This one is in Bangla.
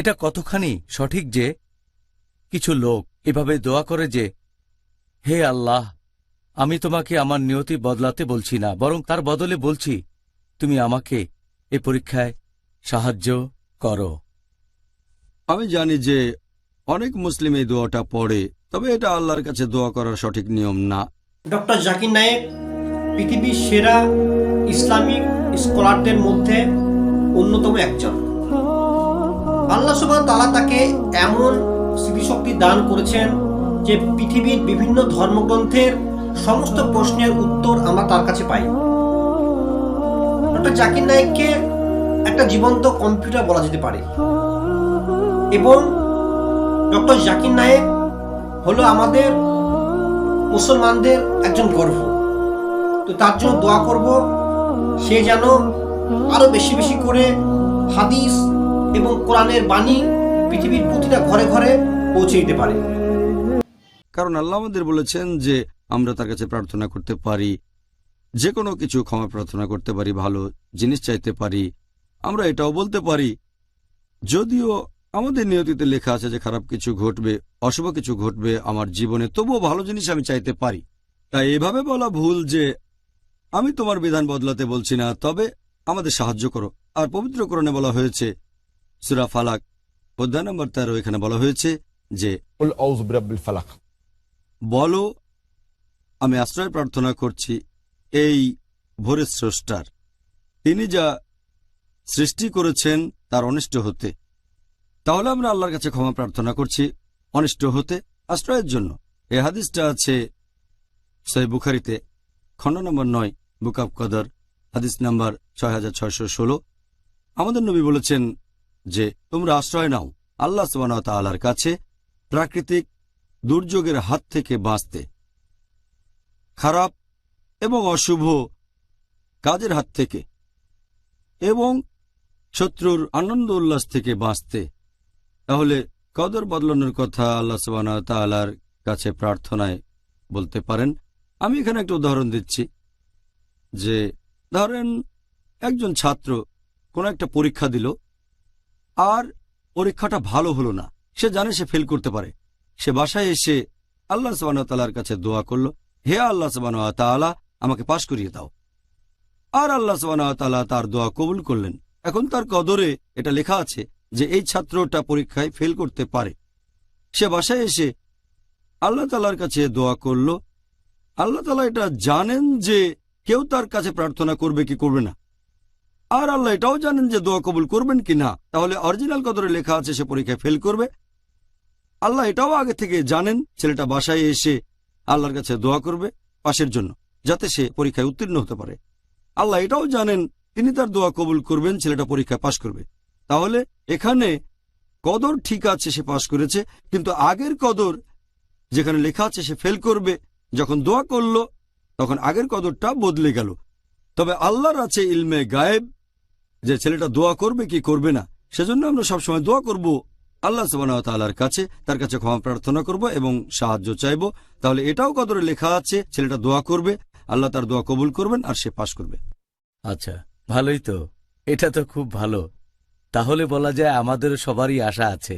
এটা কতখানি সঠিক যে কিছু লোক এভাবে দোয়া করে যে, হে আল্লাহ, আমি তোমাকে আমার নিয়তি বদলাতে বলছি না, বরং তার বদলে বলছি তুমি আমাকে এই পরীক্ষায় সাহায্য করো। আমি জানি যে অনেক মুসলিম এই দোয়াটা পড়ে, তবে এটা আল্লাহর কাছে দোয়া করার সঠিক নিয়ম না। ডক্টর জাকির নায়েক পৃথিবীর সেরা ইসলামিক স্কলারদের মধ্যে অন্যতম একজন। আল্লাহ সুবহানাহু ওয়া তাআলা তাকে এমন স্মৃতিশক্তি দান করেছেন যে পৃথিবীর বিভিন্ন ধর্মগ্রন্থের সমস্ত প্রশ্নের উত্তর আমরা তার কাছে পাই। ডক্টর জাকির নায়েককে একটা জীবন্ত কম্পিউটার বলা যেতে পারে, এবং ডক্টর জাকির নায়েক হলো আমাদের মুসলমানদের একজন গর্ব। তো তার জন্য দোয়া করব সে যেন আরো বেশি বেশি করে হাদিস এবং কোরআনের বাণী পৃথিবীর প্রতিটা ঘরে ঘরে পৌঁছে দিতে পারে। কারণ আল্লাহ আমাদের বলেছেন যে আমরা তার কাছে প্রার্থনা করতে পারি, যে কোনো কিছু ক্ষমা প্রার্থনা করতে পারি, ভালো জিনিস চাইতে পারি। আমরা এটাও বলতে পারি, যদিও আমাদের নিয়তিতে লেখা আছে যে খারাপ কিছু ঘটবে, অশুভ কিছু ঘটবে আমার জীবনে, তবুও ভালো জিনিস আমি চাইতে পারি। তাই এভাবে বলা ভুল যে আমি তোমার বিধান বদলাতে বলছি না, তবে আমাদের সাহায্য করো। আর পবিত্র কোরআনে বলা হয়েছে, সূরা ফালাক অধ্যায় নম্বর 13, এখানে বলা হয়েছে যে বলো আমি আশ্রয় প্রার্থনা করছি এই ভোরের স্রষ্টার, তিনি যা সৃষ্টি করেছেন তার অনিষ্ট হতে। তাহলে আমরা আল্লাহর কাছে ক্ষমা প্রার্থনা করছি অনিষ্ট হতে আশ্রয়ের জন্য। এই হাদিসটা আছে সহিহ বুখারীতে, খণ্ড নম্বর 9, বুক অব কদর, হাদিস নাম্বার 6616। আমাদের নবী বলেছেন যে তোমরা আশ্রয় নাও আল্লাহ সুবহানাহু ওয়া তাআলার কাছে প্রাকৃতিক দুর্যোগের হাত থেকে বাঁচতে, খারাপ এবং অশুভ কাজের হাত থেকে, এবং শত্রুর আনন্দ উল্লাস থেকে বাঁচতে। তাহলে কদর বদলানোর কথা আল্লাহ সুবহানাহু ওয়া তাআলার কাছে প্রার্থনায় বলতে পারেন। আমি এখানে একটা উদাহরণ দিচ্ছি যে ধরেন একজন ছাত্র কোনো একটা পরীক্ষা দিল, আর পরীক্ষাটা ভালো হলো না, সে জানে সে ফেল করতে পারে। সে বাসায় এসে আল্লাহ সুবহানাহু ওয়া তাআলার কাছে দোয়া করলো, হে আল্লাহ সুবহানাহু ওয়া তাআলা আমাকে পাশ করিয়ে দাও। আর আল্লাহ সুবহানাহু ওয়া তাআলা তার দোয়া কবুল করলেন। এখন তার কদরে এটা লেখা আছে যে এই ছাত্রটা পরীক্ষায় ফেল করতে পারে। সে বাসায় এসে আল্লাহ তাআলার কাছে দোয়া করল। আল্লাহ তাআলা এটা জানেন যে কেউ তার কাছে প্রার্থনা করবে কি করবে না, আর আল্লাহ এটাও জানেন যে দোয়া কবুল করবেন কি না। তাহলে অরিজিনাল কদরে লেখা আছে সে পরীক্ষায় ফেল করবে। আল্লাহ এটাও আগে থেকে জানেন ছেলেটা বাসায় এসে আল্লাহর কাছে দোয়া করবে পাশের জন্য, যাতে সে পরীক্ষায় উত্তীর্ণ হতে পারে। আল্লাহ এটাও জানেন তিনি তার দোয়া কবুল করবেন, ছেলেটা পরীক্ষায় পাশ করবে। তাহলে এখানে কদর ঠিক আছে, সে পাশ করেছে, কিন্তু আগের কদর যেখানে লেখা আছে সে ফেল করবে, যখন দোয়া করল তখন আগের কদরটা বদলে গেল। তবে আল্লাহর আছে ইলমে গায়েব যে ছেলেটা দোয়া করবে কি করবে না। সেজন্য আমরা সবসময় দোয়া করব আল্লাহ সুবহানাহু ওয়া তাআলার কাছে, তার কাছে ক্ষমা প্রার্থনা করব এবং সাহায্য চাইব। তাহলে এটাও কদরে লেখা আছে ছেলেটা দোয়া করবে, আল্লাহ তার দোয়া কবুল করবেন আর সে পাশ করবে। আচ্ছা, ভালোই তো, এটা তো খুব ভালো। তাহলে বলা যায় আমাদের সবারই আশা আছে